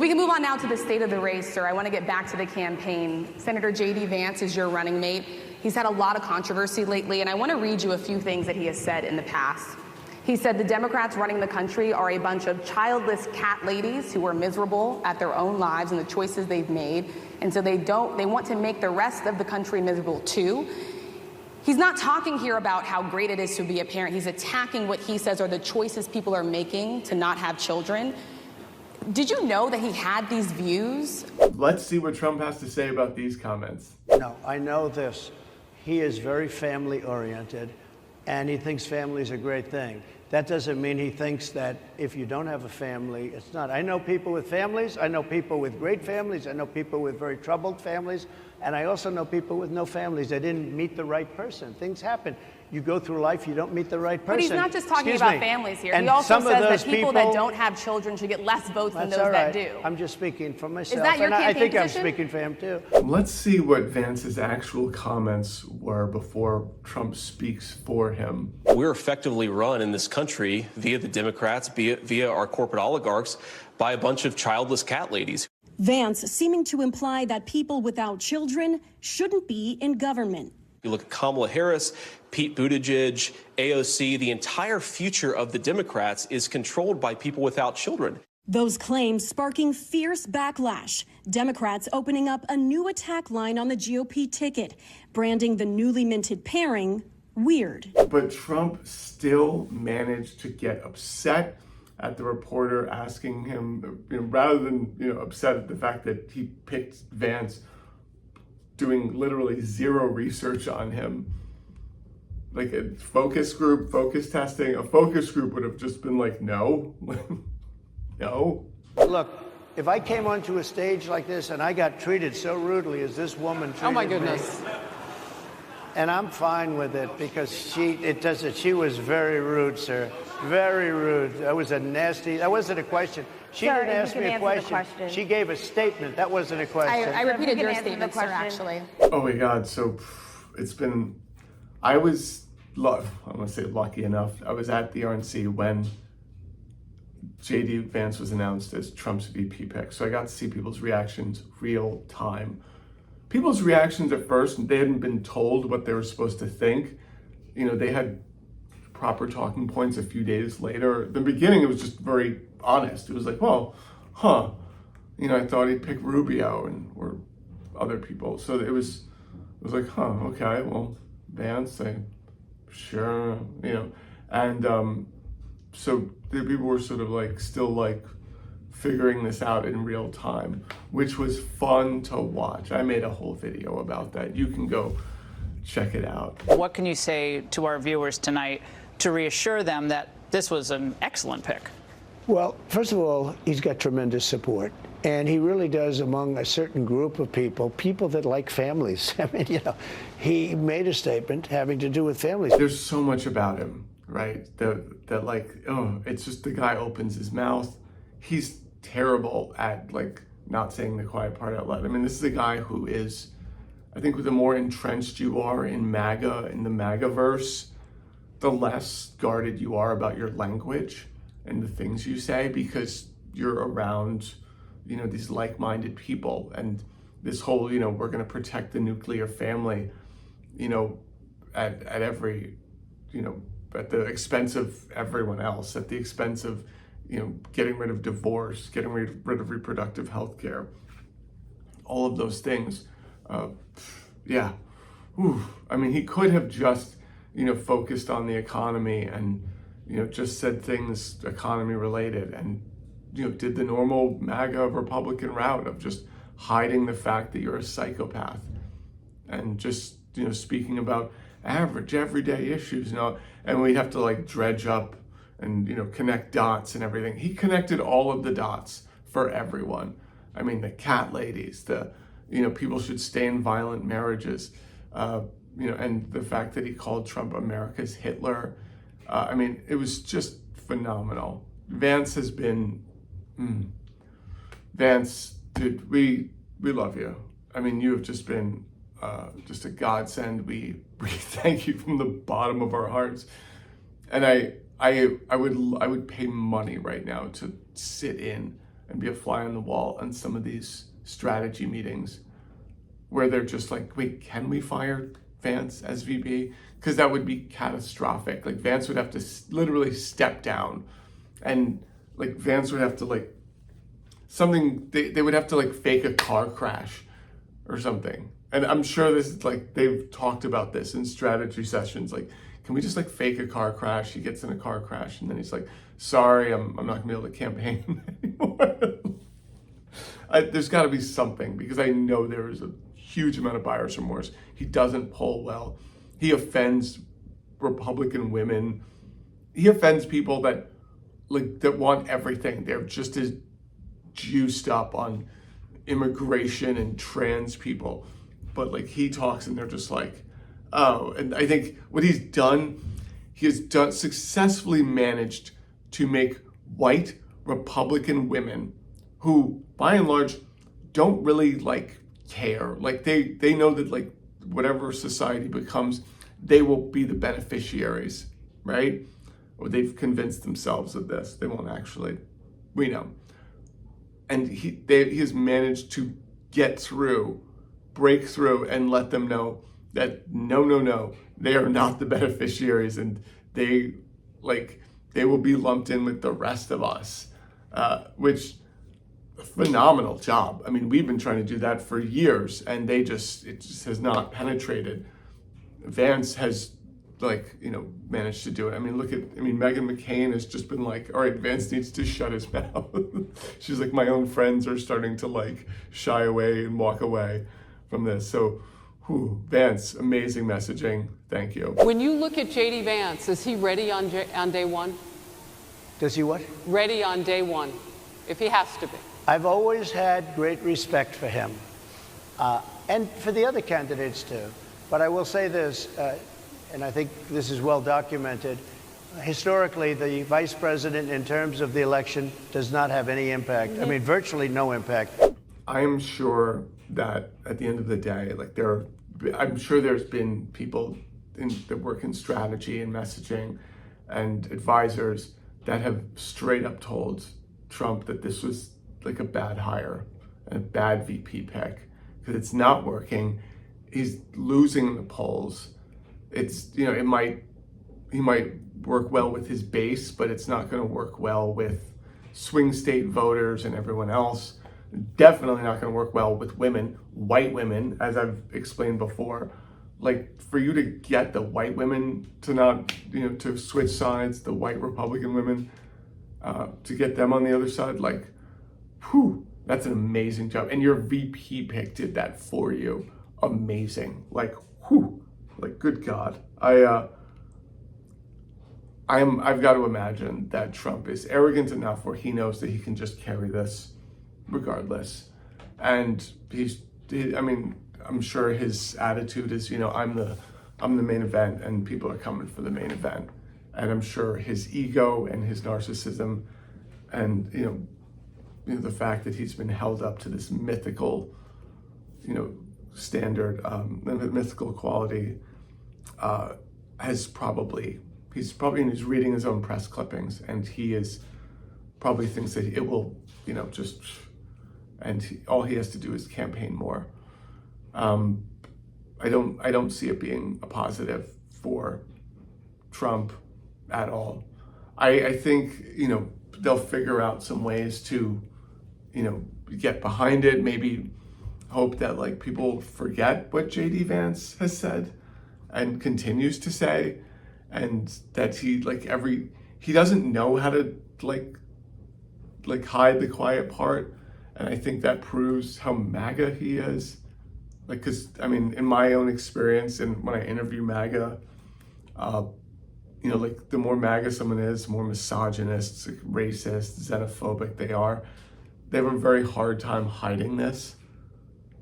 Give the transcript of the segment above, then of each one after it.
We can move on now to the state of the race, sir. I want to get back to the campaign. Senator J.D. Vance is your running mate. He's had a lot of controversy lately, and I want to read you a few things that he has said in the past. He said the Democrats running the country are a bunch of childless cat ladies who are miserable at their own lives and the choices they've made, and so they want to make the rest of the country miserable too. He's not talking here about how great it is to be a parent. He's attacking what he says are the choices people are making to not have children. Did you know that he had these views? Let's see what Trump has to say about these comments. No, I know this. He is very family-oriented, and he thinks family is a great thing. That doesn't mean he thinks that if you don't have a family, it's not. I know people with families. I know people with great families. I know people with very troubled families. And I also know people with no families. They didn't meet the right person. Things happen. You go through life, you don't meet the right person. But he's not just talking about families here. He also says that people that don't have children should get less votes than those that do. I'm just speaking for myself. Is that your campaign I think position? I'm speaking for him too. Let's see what Vance's actual comments were before Trump speaks for him. We're effectively run in this country via the Democrats, via our corporate oligarchs, by a bunch of childless cat ladies. Vance seeming to imply that people without children shouldn't be in government. You look at Kamala Harris, Pete Buttigieg, AOC, the entire future of the Democrats is controlled by people without children. Those claims sparking fierce backlash. Democrats opening up a new attack line on the GOP ticket, branding the newly minted pairing weird. But Trump still managed to get upset at the reporter asking him, rather than upset at the fact that he picked Vance, doing literally zero research on him. Like a focus group, focus testing, a focus group would have just been like, no, no. Look, if I came onto a stage like this and I got treated so rudely as this woman treated me. Oh my goodness. And I'm fine with it because she was very rude, sir. Very rude. That wasn't a question. She didn't ask me a question. She gave a statement. That wasn't a question. I repeated your statement, sir, actually. Oh my God. So it's been, I was, I'm going to say lucky enough. I was at the RNC when J.D. Vance was announced as Trump's VP pick. So I got to see people's reactions real time. People's reactions at first, they hadn't been told what they were supposed to think. They had proper talking points a few days later. At the beginning, it was just very honest. It was like, well, I thought he'd pick Rubio or other people. So it was like, okay, well, Vance, sure, and so the people were sort of like still like figuring this out in real time, which was fun to watch. I made a whole video about that. You can go check it out. What can you say to our viewers tonight to reassure them that this was an excellent pick? Well, first of all, he's got tremendous support. And he really does among a certain group of people that like families. I mean, he made a statement having to do with families. There's so much about him, right? That like, it's just the guy opens his mouth. He's terrible at like not saying the quiet part out loud. I mean, this is a guy who is, I think the more entrenched you are in MAGA, in the MAGA-verse, the less guarded you are about your language and the things you say because you're around, these like-minded people. And this whole, we're going to protect the nuclear family, at every, at the expense of everyone else, at the expense of, getting rid of divorce, getting rid of reproductive health care, all of those things. Yeah. Ooh. I mean, he could have just, focused on the economy and, just said things economy related and, did the normal MAGA Republican route of just hiding the fact that you're a psychopath and just, speaking about average everyday issues, and we'd have to like dredge up and, connect dots and everything. He connected all of the dots for everyone. I mean, the cat ladies, the, people should stay in violent marriages, and the fact that he called Trump America's Hitler. I mean, it was just phenomenal. Vance has been, Vance, dude, we love you. I mean, you have just been just a godsend. We thank you from the bottom of our hearts. And I would pay money right now to sit in and be a fly on the wall on some of these strategy meetings where they're just like, wait, can we fire Vance as VP? Because that would be catastrophic. Like Vance would have to literally step down, and like Vance would have to like something, they would have to like fake a car crash or something. And I'm sure this is like, they've talked about this in strategy sessions. Like, can we just like fake a car crash? He gets in a car crash and then he's like, sorry, I'm not gonna be able to campaign anymore. There's gotta be something, because I know there is a huge amount of buyer's remorse. He doesn't poll well. He offends Republican women. He offends people that want everything. They're just as juiced up on immigration and trans people. But like he talks and they're just like, oh. And I think what he has successfully managed to make white Republican women, who by and large don't really like care. Like they know that like whatever society becomes, they will be the beneficiaries, right? Or they've convinced themselves of this. They won't actually. We know. And he has managed to break through and let them know that no, they are not the beneficiaries, and they will be lumped in with the rest of us, which phenomenal job. I mean, we've been trying to do that for years, and it just has not penetrated. Vance has managed to do it. I mean, Meghan McCain has just been like, all right, Vance needs to shut his mouth. She's like, my own friends are starting to like shy away and walk away from this. So, Vance, amazing messaging. Thank you. When you look at JD Vance, is he ready on day one? Does he what? Ready on day one, if he has to be. I've always had great respect for him, and for the other candidates too. But I will say this, and I think this is well documented. Historically, the vice president, in terms of the election, does not have any impact. I mean, virtually no impact. I am sure that at the end of the day, I'm sure there's been people that work in strategy and messaging and advisors that have straight up told Trump that this was like a bad hire and a bad VP pick, because it's not working. He's losing in the polls. It's, he might work well with his base, but it's not going to work well with swing state voters and everyone else. Definitely not going to work well with women, white women, as I've explained before. Like, for you to get the white women to not, to switch sides, the white Republican women, to get them on the other side, that's an amazing job. And your VP pick did that for you. Amazing. Good God. I've got to imagine that Trump is arrogant enough where he knows that he can just carry this regardless. And I'm sure his attitude is, I'm the main event and people are coming for the main event. And I'm sure his ego and his narcissism and, the fact that he's been held up to this mythical, standard, mythical quality, he's probably reading his own press clippings, and he is probably thinks that it will, all he has to do is campaign more. I don't see it being a positive for Trump at all. I think, they'll figure out some ways to, get behind it, maybe hope that people forget what JD Vance has said and continues to say, and that he doesn't know how to hide the quiet part. And I think that proves how MAGA he is. Because in my own experience, and when I interview MAGA, the more MAGA someone is, the more misogynist, racist, xenophobic they are. They have a very hard time hiding this.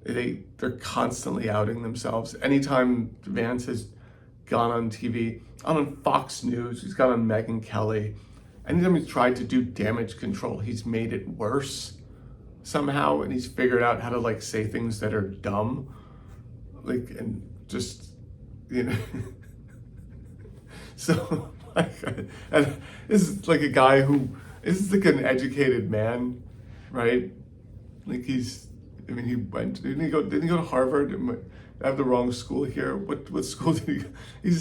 They're constantly outing themselves. Anytime Vance has gone on TV, on Fox News, he's gone on Megyn Kelly. Anytime he's tried to do damage control, he's made it worse somehow, and he's figured out how to say things that are dumb, and just so and this is a guy who is an educated man, right? Like he didn't he go to Harvard? I have the wrong school here. What school did he go? He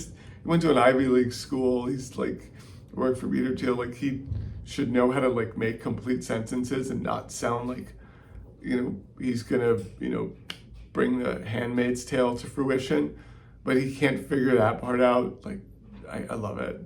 went to an Ivy League school. He's like worked for Peter Thiel. Like he should know how to like make complete sentences and not sound like, he's gonna, bring the Handmaid's Tale to fruition, but he can't figure that part out. Like, I love it.